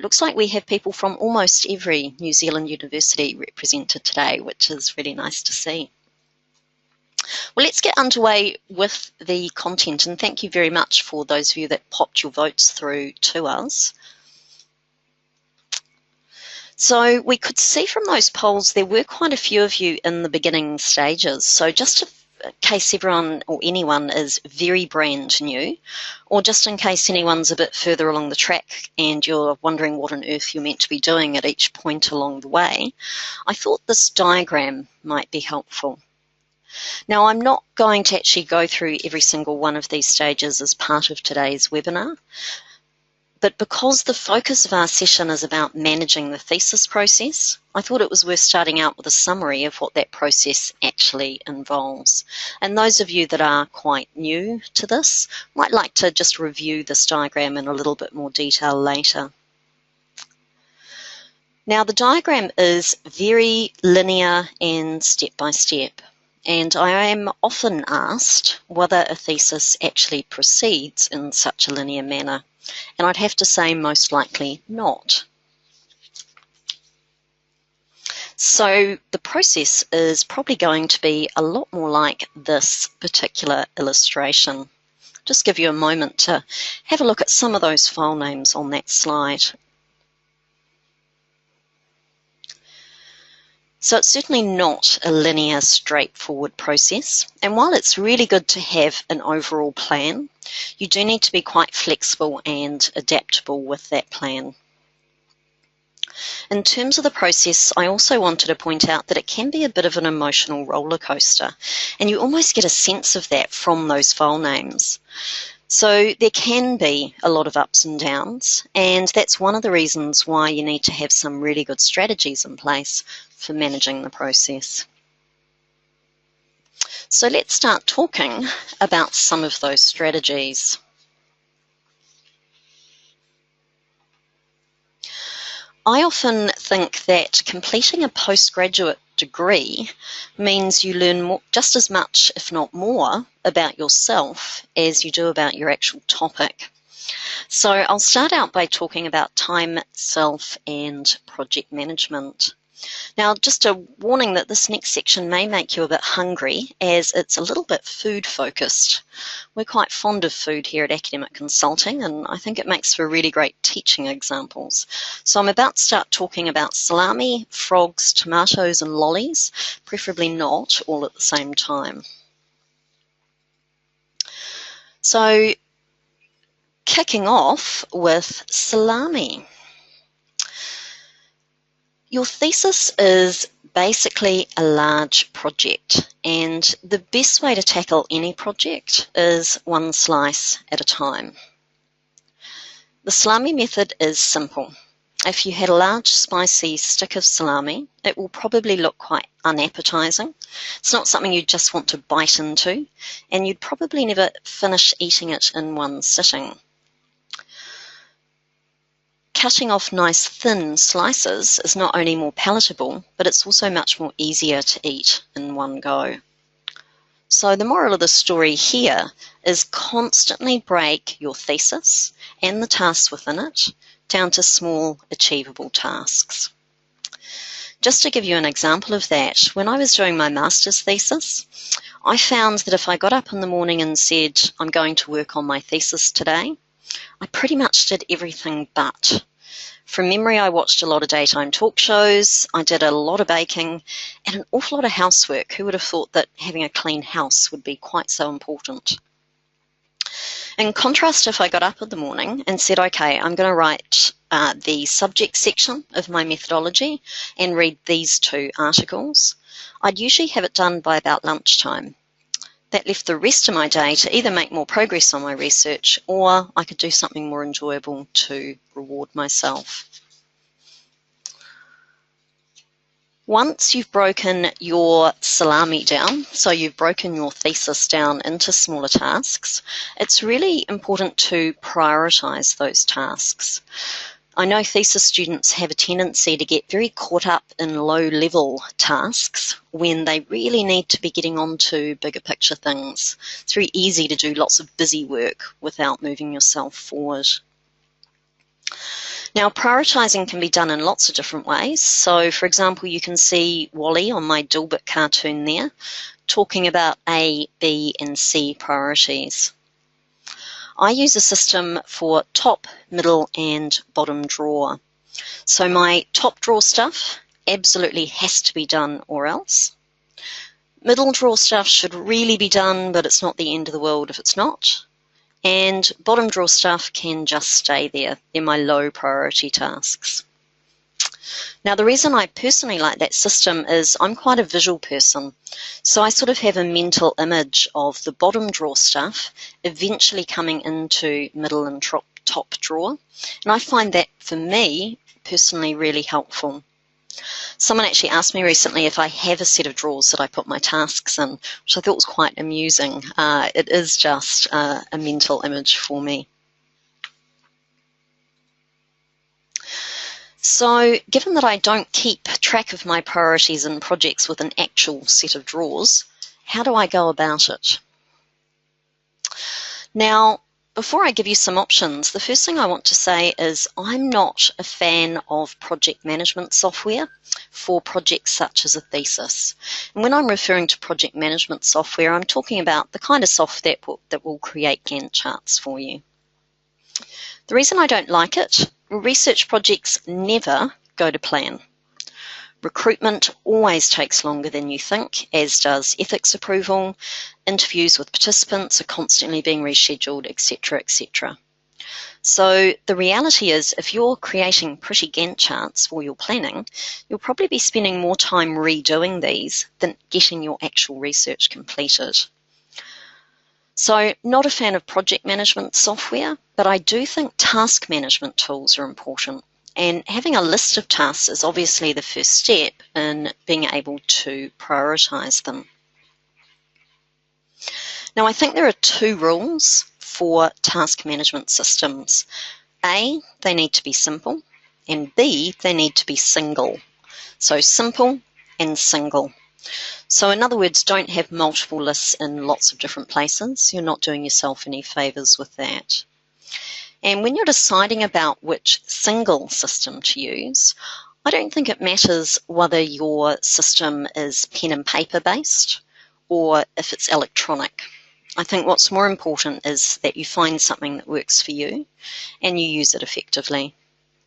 looks like we have people from almost every New Zealand university represented today, which is really nice to see. Well, let's get underway with the content, and thank you very much for those of you that popped your votes through to us. So we could see from those polls there were quite a few of you in the beginning stages. So just in case everyone or anyone is very brand new, or just in case anyone's a bit further along the track and you're wondering what on earth you're meant to be doing at each point along the way, I thought this diagram might be helpful. Now, I'm not going to actually go through every single one of these stages as part of today's webinar, but because the focus of our session is about managing the thesis process, I thought it was worth starting out with a summary of what that process actually involves. And those of you that are quite new to this might like to just review this diagram in a little bit more detail later. Now, the diagram is very linear and step-by-step. And I am often asked whether a thesis actually proceeds in such a linear manner. And I'd have to say most likely not. So the process is probably going to be a lot more like this particular illustration. Just give you a moment to have a look at some of those file names on that slide. So it's certainly not a linear, straightforward process. And while it's really good to have an overall plan, you do need to be quite flexible and adaptable with that plan. In terms of the process, I also wanted to point out that it can be a bit of an emotional roller coaster, and you almost get a sense of that from those file names. So there can be a lot of ups and downs, and that's one of the reasons why you need to have some really good strategies in place for managing the process. So let's start talking about some of those strategies. I often think that completing a postgraduate degree means you learn just as much, if not more, about yourself as you do about your actual topic. So I'll start out by talking about time, self, and project management. Now, just a warning that this next section may make you a bit hungry, as it's a little bit food focused. We're quite fond of food here at Academic Consulting, and I think it makes for really great teaching examples. So I'm about to start talking about salami, frogs, tomatoes, and lollies, preferably not all at the same time. So, kicking off with salami. Your thesis is basically a large project, and the best way to tackle any project is one slice at a time. The salami method is simple. If you had a large spicy stick of salami, it will probably look quite unappetizing. It's not something you just want to bite into, and you'd probably never finish eating it in one sitting. Cutting off nice thin slices is not only more palatable, but it's also much more easier to eat in one go. So the moral of the story here is constantly break your thesis and the tasks within it down to small, achievable tasks. Just to give you an example of that, when I was doing my master's thesis, I found that if I got up in the morning and said, I'm going to work on my thesis today, I pretty much did everything but. From memory, I watched a lot of daytime talk shows, I did a lot of baking, and an awful lot of housework. Who would have thought that having a clean house would be quite so important? In contrast, if I got up in the morning and said, okay, I'm going to write the subject section of my methodology and read these 2 articles, I'd usually have it done by about lunchtime. That left the rest of my day to either make more progress on my research, or I could do something more enjoyable to reward myself. Once you've broken your salami down, so you've broken your thesis down into smaller tasks, it's really important to prioritize those tasks. I know thesis students have a tendency to get very caught up in low-level tasks when they really need to be getting on to bigger picture things. It's very easy to do lots of busy work without moving yourself forward. Now, prioritising can be done in lots of different ways. So, for example, you can see Wally on my Dilbert cartoon there, talking about A, B, and C priorities. I use a system for top, middle, and bottom drawer. So my top drawer stuff absolutely has to be done or else. Middle drawer stuff should really be done, but it's not the end of the world if it's not. And bottom drawer stuff can just stay there. They're my low priority tasks. Now, the reason I personally like that system is I'm quite a visual person. So I sort of have a mental image of the bottom drawer stuff eventually coming into middle and top drawer. And I find that, for me, personally really helpful. Someone actually asked me recently if I have a set of drawers that I put my tasks in, which I thought was quite amusing. It is just a mental image for me. So, given that I don't keep track of my priorities and projects with an actual set of drawers, how do I go about it? Now, before I give you some options, the first thing I want to say is I'm not a fan of project management software for projects such as a thesis. And when I'm referring to project management software, I'm talking about the kind of software that will create Gantt charts for you. The reason I don't like it, research projects never go to plan. Recruitment always takes longer than you think, as does ethics approval. Interviews with participants are constantly being rescheduled, etc., etc. So the reality is, if you're creating pretty Gantt charts for your planning, you'll probably be spending more time redoing these than getting your actual research completed. So, not a fan of project management software, but I do think task management tools are important. And having a list of tasks is obviously the first step in being able to prioritise them. Now, I think there are two rules for task management systems. A, they need to be simple, and B, they need to be single. So simple and single. So in other words, don't have multiple lists in lots of different places. You're not doing yourself any favours with that. And when you're deciding about which single system to use, I don't think it matters whether your system is pen and paper based or if it's electronic. I think what's more important is that you find something that works for you and you use it effectively.